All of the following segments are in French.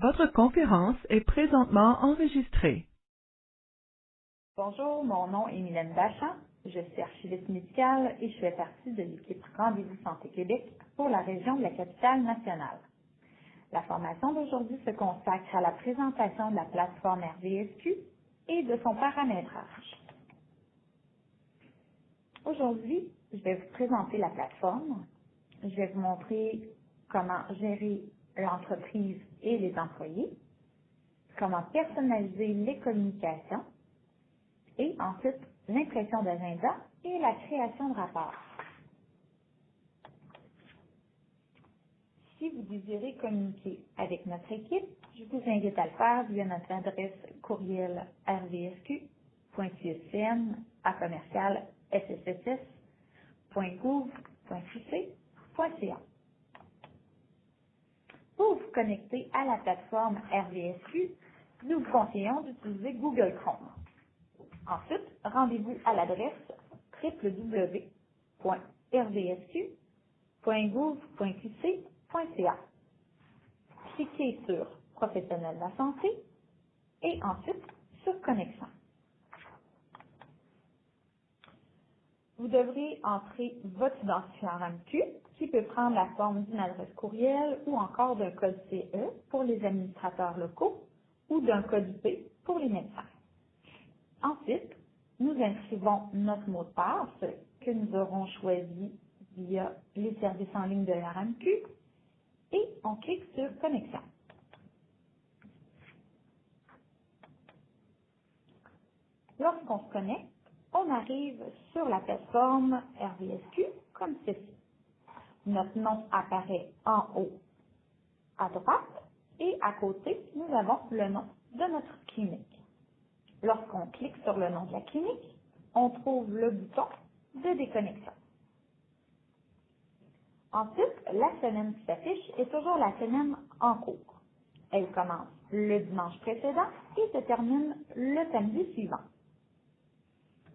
Votre conférence est présentement enregistrée. Bonjour, mon nom est Mylène Bachan. Je suis archiviste médicale et je fais partie de l'équipe Rendez-vous Santé Québec pour la région de la Capitale-Nationale. La formation d'aujourd'hui se consacre à la présentation de la plateforme RVSQ et de son paramétrage. Aujourd'hui, je vais vous présenter la plateforme. Je vais vous montrer comment gérer l'entreprise et les employés, comment personnaliser les communications et ensuite l'impression d'agenda et la création de rapports. Si vous désirez communiquer avec notre équipe, je vous invite à le faire via notre adresse courriel rvsq.cscn@sss.gouv.qc.ca. Pour vous connecter à la plateforme RVSQ, nous vous conseillons d'utiliser Google Chrome. Ensuite, rendez-vous à l'adresse www.rvsq.gouv.qc.ca. Cliquez sur Professionnels de la santé et ensuite sur Connexion. Vous devrez entrer votre identifiant RAMQ qui peut prendre la forme d'une adresse courriel ou encore d'un code CE pour les administrateurs locaux ou d'un code IP pour les médecins. Ensuite, nous inscrivons notre mot de passe que nous aurons choisi via les services en ligne de la RAMQ et on clique sur Connexion. Lorsqu'on se connecte, on arrive sur la plateforme RVSQ comme ceci. Notre nom apparaît en haut à droite et à côté, nous avons le nom de notre clinique. Lorsqu'on clique sur le nom de la clinique, on trouve le bouton de déconnexion. Ensuite, la semaine qui s'affiche est toujours la semaine en cours. Elle commence le dimanche précédent et se termine le samedi suivant.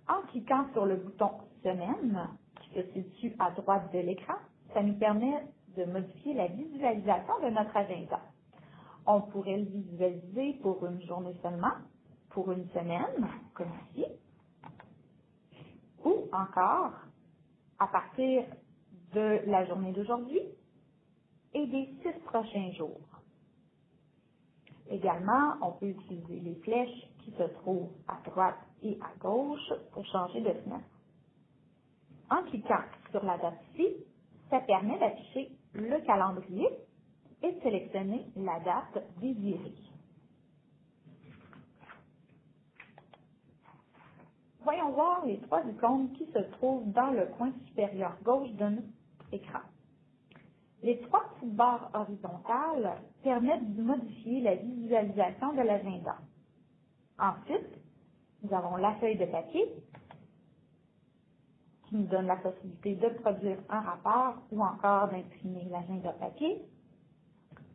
En cliquant sur le bouton Semaine, qui se situe à droite de l'écran, ça nous permet de modifier la visualisation de notre agenda. On pourrait le visualiser pour une journée seulement, pour une semaine, comme ici, ou encore à partir de la journée d'aujourd'hui et des 6 prochains jours. Également, on peut utiliser les flèches qui se trouvent à droite et à gauche pour changer de semaine. En cliquant sur la date ici, ça permet d'afficher le calendrier et de sélectionner la date désirée. Voyons voir les 3 icônes qui se trouvent dans le coin supérieur gauche de notre écran. Les 3 petites barres horizontales permettent de modifier la visualisation de l'agenda. Ensuite, nous avons la feuille de papier qui nous donne la possibilité de produire un rapport ou encore d'imprimer l'agenda papier.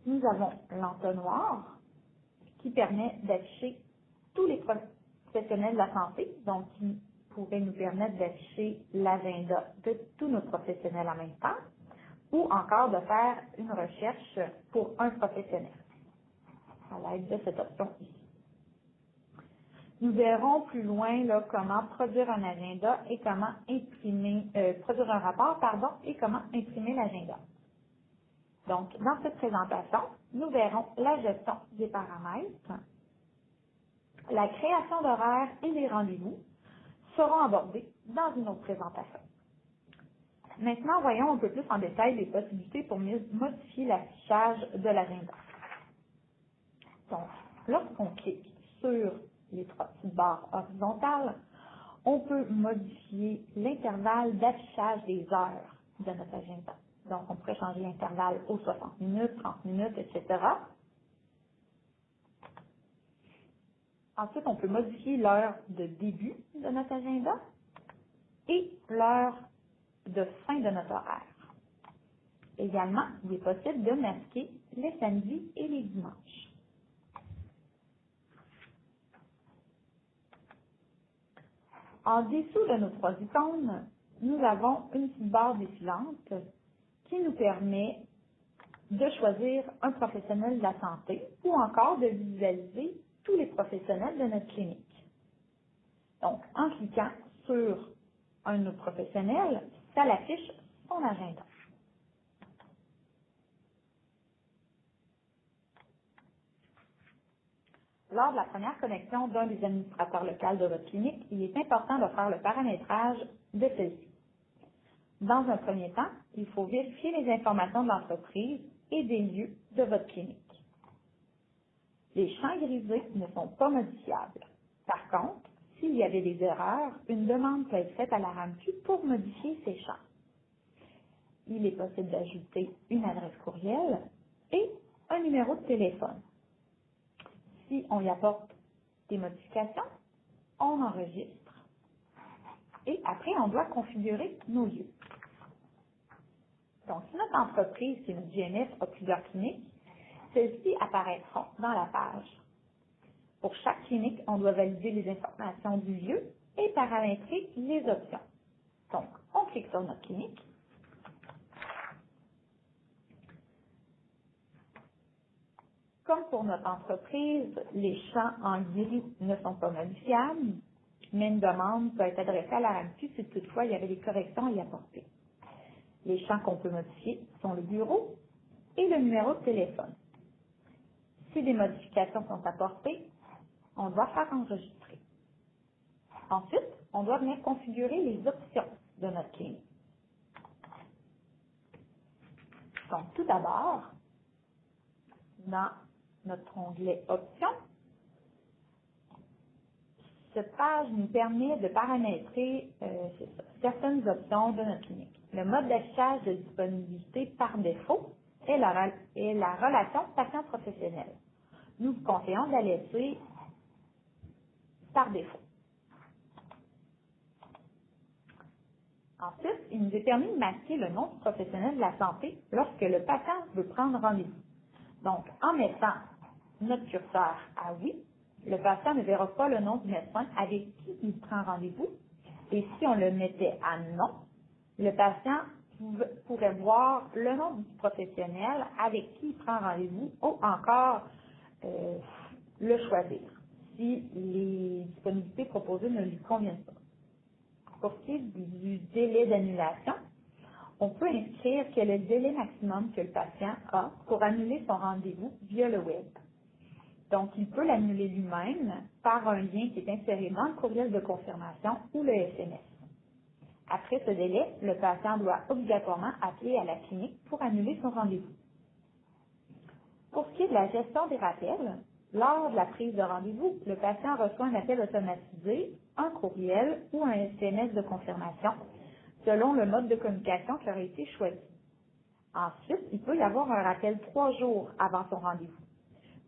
Nous avons l'entonnoir qui permet d'afficher tous les professionnels de la santé, donc qui pourrait nous permettre d'afficher l'agenda de tous nos professionnels en même temps, ou encore de faire une recherche pour un professionnel à l'aide de cette option ici. Nous verrons plus loin là, comment produire un agenda et comment produire un rapport, et comment imprimer l'agenda. Donc, dans cette présentation, nous verrons la gestion des paramètres, la création d'horaires et les rendez-vous seront abordés dans une autre présentation. Maintenant, voyons un peu plus en détail les possibilités pour modifier l'affichage de l'agenda. Donc, lorsqu'on clique sur les 3 petites barres horizontales, on peut modifier l'intervalle d'affichage des heures de notre agenda. Donc, on pourrait changer l'intervalle aux 60 minutes, 30 minutes, etc. Ensuite, on peut modifier l'heure de début de notre agenda et l'heure de fin de notre horaire. Également, il est possible de masquer les samedis et les dimanches. En dessous de nos 3 icônes, nous avons une petite barre défilante qui nous permet de choisir un professionnel de la santé ou encore de visualiser tous les professionnels de notre clinique. Donc, en cliquant sur un de nos professionnels, ça l'affiche son agenda. Lors de la première connexion d'un des administrateurs locaux de votre clinique, il est important de faire le paramétrage de celle-ci. Dans un premier temps, il faut vérifier les informations de l'entreprise et des lieux de votre clinique. Les champs grisés ne sont pas modifiables. Par contre, s'il y avait des erreurs, une demande peut être faite à la RAMQ pour modifier ces champs. Il est possible d'ajouter une adresse courriel et un numéro de téléphone. Si on y apporte des modifications, on enregistre et après on doit configurer nos lieux. Donc, si notre entreprise, qui est notre GMF, a plusieurs cliniques, celles-ci apparaîtront dans la page. Pour chaque clinique, on doit valider les informations du lieu et paramétrer les options. Donc, on clique sur notre clinique. Comme pour notre entreprise, les champs en gris ne sont pas modifiables, mais une demande peut être adressée à la RAMQ si toutefois il y avait des corrections à y apporter. Les champs qu'on peut modifier sont le bureau et le numéro de téléphone. Si des modifications sont apportées, on doit faire enregistrer. Ensuite, on doit venir configurer les options de notre clinique. Donc, tout d'abord, dans notre onglet Options, cette page nous permet de paramétrer certaines options de notre clinique. Le mode d'affichage de disponibilité par défaut est la relation patient-professionnel. Nous vous conseillons de la laisser par défaut. Ensuite, il nous est permis de masquer le nom du professionnel de la santé lorsque le patient veut prendre rendez-vous. Donc, en mettant notre curseur à oui, le patient ne verra pas le nom du médecin avec qui il prend rendez-vous. Et si on le mettait à non, le patient pourrait voir le nom du professionnel avec qui il prend rendez-vous ou encore le choisir si les disponibilités proposées ne lui conviennent pas. Pour ce qui est du délai d'annulation, on peut inscrire quel est le délai maximum que le patient a pour annuler son rendez-vous via le web. Donc, il peut l'annuler lui-même par un lien qui est inséré dans le courriel de confirmation ou le SMS. Après ce délai, le patient doit obligatoirement appeler à la clinique pour annuler son rendez-vous. Pour ce qui est de la gestion des rappels, lors de la prise de rendez-vous, le patient reçoit un appel automatisé, un courriel ou un SMS de confirmation selon le mode de communication qui aurait été choisi. Ensuite, il peut y avoir un rappel 3 jours avant son rendez-vous.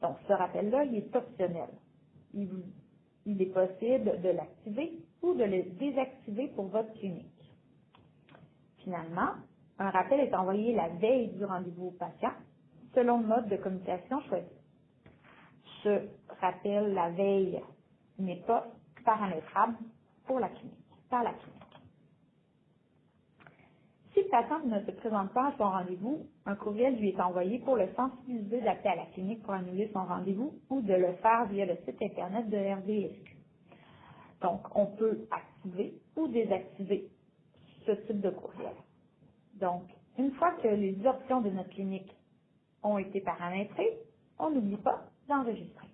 Donc, ce rappel-là, il est optionnel. Il est possible de l'activer ou de le désactiver pour votre clinique. Finalement, un rappel est envoyé la veille du rendez-vous au patient selon le mode de communication choisi. Ce rappel la veille n'est pas paramétrable par la clinique. Si le patient ne se présente pas à son rendez-vous, un courriel lui est envoyé pour le sensibiliser d'appeler à la clinique pour annuler son rendez-vous ou de le faire via le site Internet de RDSQ. Donc, on peut activer ou désactiver ce type de courriel. Donc, une fois que les options de notre clinique ont été paramétrées, on n'oublie pas d'enregistrer.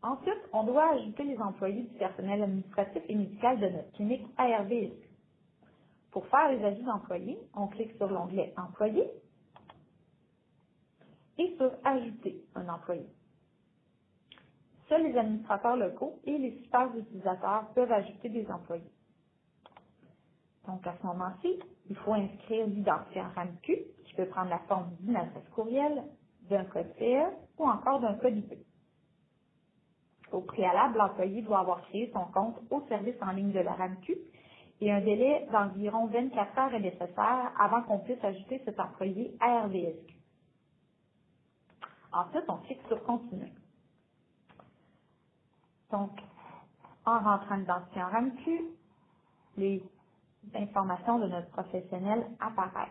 Ensuite, on doit ajouter les employés du personnel administratif et médical de notre clinique à RDSQ. Pour faire les ajouts d'employés, on clique sur l'onglet Employés et sur Ajouter un employé. Seuls les administrateurs locaux et les super utilisateurs peuvent ajouter des employés. Donc, à ce moment-ci, il faut inscrire l'identifiant RAMQ, qui peut prendre la forme d'une adresse courriel, d'un code CE ou encore d'un code IP. Au préalable, l'employé doit avoir créé son compte au service en ligne de la RAMQ et un délai d'environ 24 heures est nécessaire avant qu'on puisse ajouter cet employé à RDSQ. Ensuite, on clique sur Continuer. Donc, en rentrant l'identifiant RAMQ, les informations de notre professionnel apparaissent.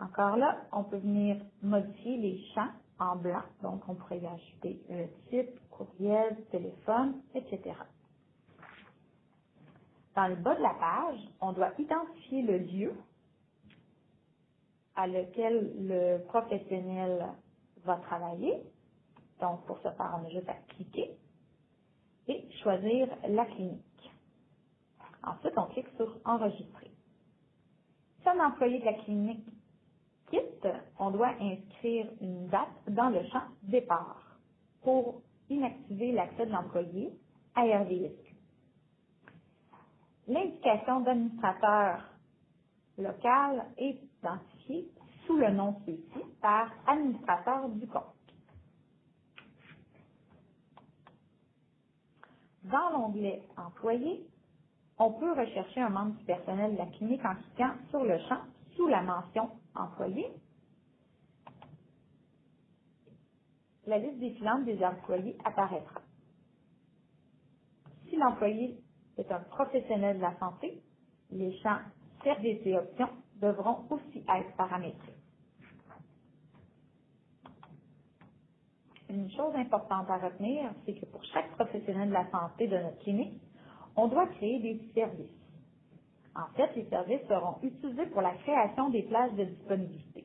Encore là, on peut venir modifier les champs en blanc. Donc, on pourrait y ajouter le type, courriel, téléphone, etc. Dans le bas de la page, on doit identifier le lieu à lequel le professionnel va travailler. Donc, pour ce faire, on a juste à cliquer et choisir la clinique. Ensuite, on clique sur Enregistrer. Si un employé de la clinique quitte, on doit inscrire une date dans le champ Départ pour inactiver l'accès de l'employé à RDSQ. L'indication d'administrateur local est identifiée sous le nom suivi par administrateur du compte. Dans l'onglet Employé, on peut rechercher un membre du personnel de la clinique en cliquant sur le champ sous la mention Employé. La liste défilante des employés apparaîtra. Si l'employé est un professionnel de la santé, les champs Services et options devront aussi être paramétrés. Une chose importante à retenir, c'est que pour chaque professionnel de la santé de notre clinique, on doit créer des services. En fait, les services seront utilisés pour la création des plages de disponibilité.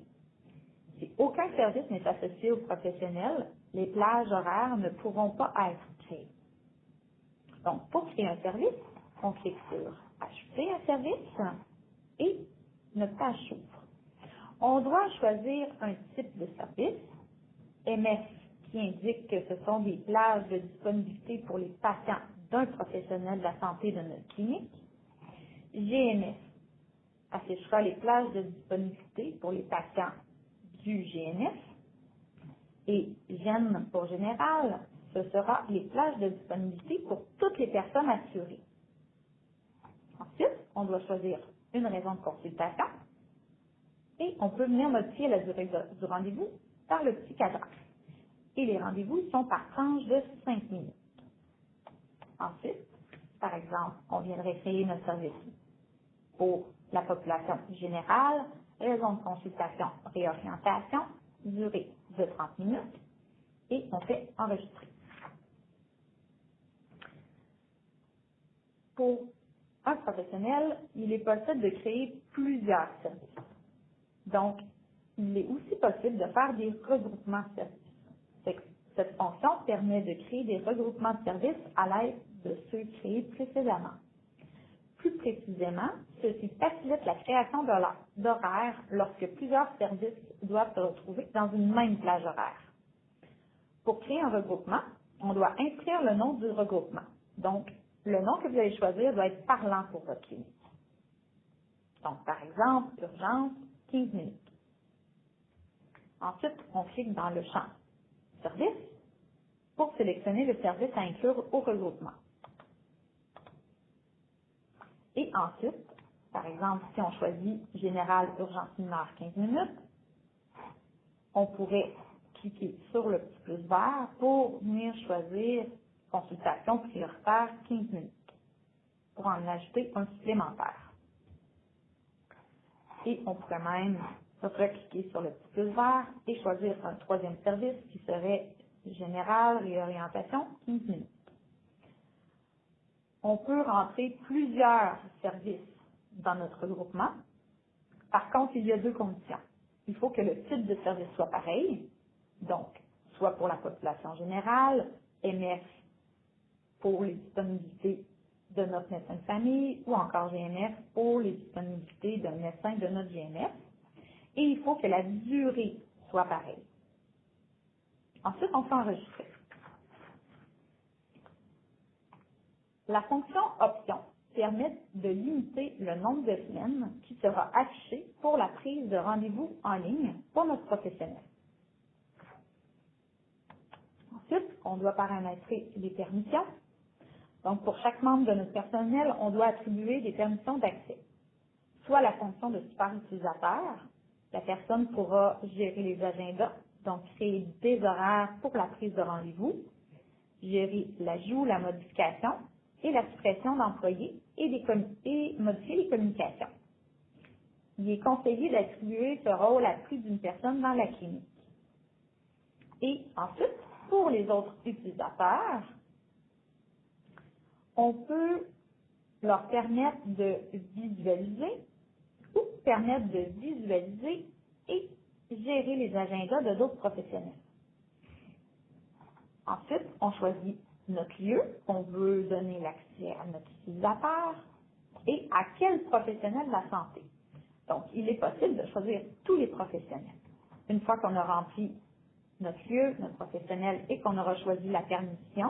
Si aucun service n'est associé au professionnel, les plages horaires ne pourront pas être créées. Donc, pour créer un service, on clique sur « Ajouter un service » et notre page s'ouvre. On doit choisir un type de service, MF qui indique que ce sont des plages de disponibilité pour les patients d'un professionnel de la santé de notre clinique, GMF affichera les plages de disponibilité pour les patients du GNF et GEN pour général, ce sera les plages de disponibilité pour toutes les personnes assurées. Ensuite, on doit choisir une raison de consultation et on peut venir modifier la durée du rendez-vous par le petit cadran. Et les rendez-vous sont par tranche de 5 minutes. Ensuite, par exemple, on viendrait créer notre service pour la population générale, raison de consultation, réorientation, durée de 30 minutes et on fait enregistrer. Pour un professionnel, il est possible de créer plusieurs services. Donc, il est aussi possible de faire des regroupements de services. Cette fonction permet de créer des regroupements de services à l'aide de ceux créés précédemment. Plus précisément, ceci facilite la création d'horaires lorsque plusieurs services doivent se retrouver dans une même plage horaire. Pour créer un regroupement, on doit inscrire le nom du regroupement. Donc, le nom que vous allez choisir doit être parlant pour votre clinique. Donc, par exemple, urgence, 15 minutes. Ensuite, on clique dans le champ Service pour sélectionner le service à inclure au regroupement. Et ensuite, par exemple, si on choisit Général Urgence mineure 15 minutes, on pourrait cliquer sur le petit plus vert pour venir choisir Consultation prioritaire 15 minutes pour en ajouter un supplémentaire. Et on pourrait même recliquer sur le petit plus vert et choisir un troisième service qui serait Général Réorientation 15 minutes. On peut rentrer plusieurs services dans notre regroupement. Par contre, il y a deux conditions. Il faut que le type de service soit pareil, donc soit pour la population générale, MF pour les disponibilités de notre médecin de famille ou encore GMF pour les disponibilités d'un médecin de notre GMF. Et il faut que la durée soit pareille. Ensuite, on fait enregistrer. La fonction Option permet de limiter le nombre de semaines qui sera affiché pour la prise de rendez-vous en ligne pour notre professionnel. Ensuite, on doit paramétrer les permissions. Donc, pour chaque membre de notre personnel, on doit attribuer des permissions d'accès. Soit la fonction de super utilisateur, la personne pourra gérer les agendas, donc créer des horaires pour la prise de rendez-vous, gérer l'ajout, la modification, et la suppression d'employés et modifier les communications. Il est conseillé d'attribuer ce rôle à plus d'une personne dans la clinique. Et ensuite, pour les autres utilisateurs, on peut leur permettre de visualiser ou permettre de visualiser et gérer les agendas de d'autres professionnels. Ensuite, on choisit notre lieu qu'on veut donner l'accès à notre utilisateur et à quel professionnel de la santé. Donc, il est possible de choisir tous les professionnels. Une fois qu'on a rempli notre lieu, notre professionnel et qu'on aura choisi la permission,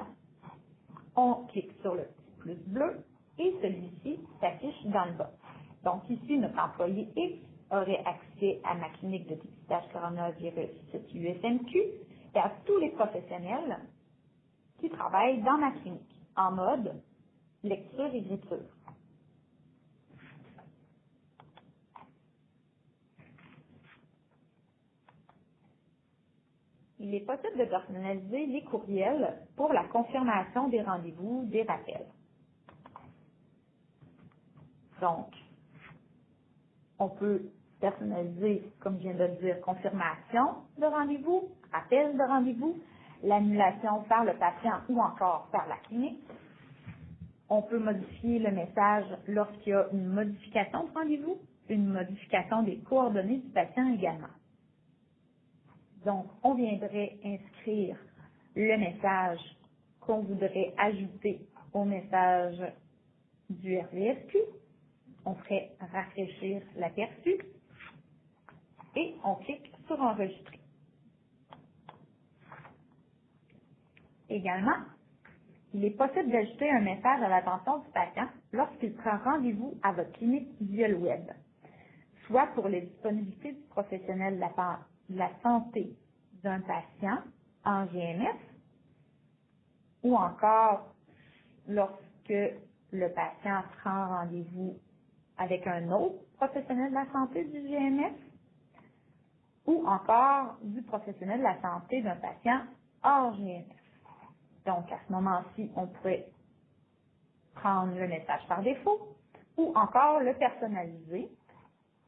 on clique sur le petit plus bleu et celui-ci s'affiche dans le bas. Donc, ici, notre employé X aurait accès à ma clinique de dépistage coronavirus USMQ et à tous les professionnels qui travaillent dans ma clinique en mode lecture-écriture. Il est possible de personnaliser les courriels pour la confirmation des rendez-vous, des rappels. Donc, on peut personnaliser, comme je viens de le dire, confirmation de rendez-vous, rappel de rendez-vous, l'annulation par le patient ou encore par la clinique. On peut modifier le message lorsqu'il y a une modification de rendez-vous, une modification des coordonnées du patient également. Donc, on viendrait inscrire le message qu'on voudrait ajouter au message du RVSQ. On ferait rafraîchir l'aperçu et on clique sur enregistrer. Également, il est possible d'ajouter un message à l'attention du patient lorsqu'il prend rendez-vous à votre clinique via le web, soit pour les disponibilités du professionnel de la santé d'un patient en GMS, ou encore lorsque le patient prend rendez-vous avec un autre professionnel de la santé du GMS, ou encore du professionnel de la santé d'un patient hors GMS. Donc, à ce moment-ci, on pourrait prendre le message par défaut ou encore le personnaliser,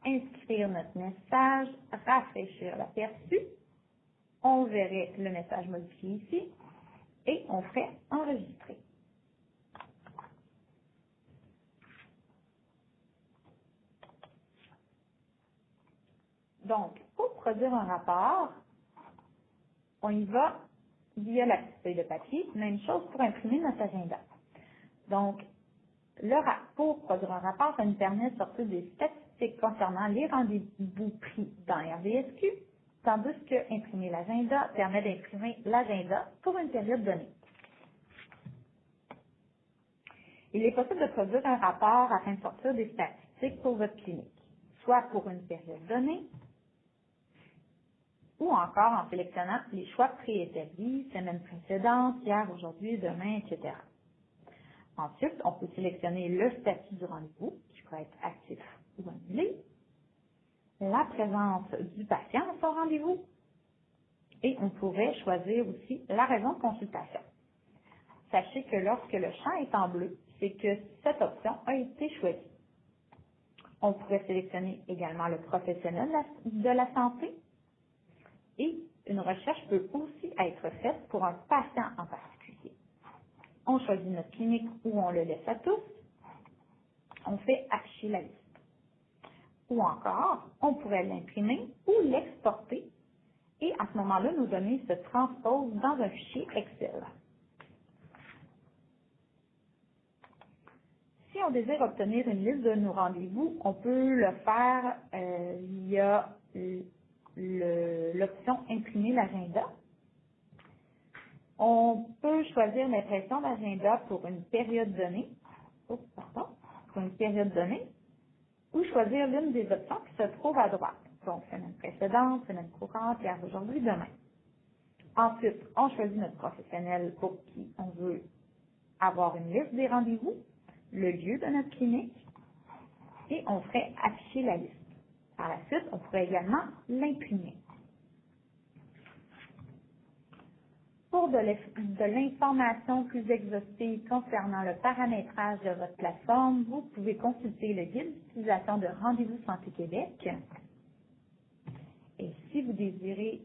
inscrire notre message, rafraîchir l'aperçu, on verrait le message modifié ici et on ferait enregistrer. Donc, pour produire un rapport, on y va via la petite feuille de papier. Même chose pour imprimer notre agenda. Donc, pour produire un rapport, ça nous permet de sortir des statistiques concernant les rendez-vous pris dans RVSQ, tandis que imprimer l'agenda permet d'imprimer l'agenda pour une période donnée. Il est possible de produire un rapport afin de sortir des statistiques pour votre clinique, soit pour une période donnée, ou encore en sélectionnant les choix préétablis, semaine précédente, hier, aujourd'hui, demain, etc. Ensuite, on peut sélectionner le statut du rendez-vous, qui peut être actif ou annulé, la présence du patient à son rendez-vous, et on pourrait choisir aussi la raison de consultation. Sachez que lorsque le champ est en bleu, c'est que cette option a été choisie. On pourrait sélectionner également le professionnel de la santé, et une recherche peut aussi être faite pour un patient en particulier. On choisit notre clinique ou on le laisse à tous. On fait afficher la liste. Ou encore, on pourrait l'imprimer ou l'exporter et à ce moment-là, nos données se transposent dans un fichier Excel. Si on désire obtenir une liste de nos rendez-vous, on peut le faire via l'option imprimer l'agenda. On peut choisir l'impression d'agenda pour une période donnée, ou choisir l'une des options qui se trouve à droite. Donc, semaine précédente, semaine courante, hier, aujourd'hui, demain. Ensuite, on choisit notre professionnel pour qui on veut avoir une liste des rendez-vous, le lieu de notre clinique, et on ferait afficher la liste. Par la suite, on pourrait également l'imprimer. Pour de l'information plus exhaustive concernant le paramétrage de votre plateforme, vous pouvez consulter le guide d'utilisation de Rendez-vous Santé Québec. Et si vous désirez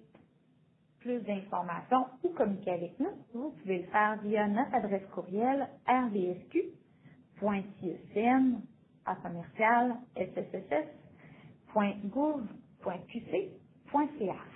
plus d'informations ou communiquer avec nous, vous pouvez le faire via notre adresse courriel rbsq.cisn@sssss.gouv.qc.ca.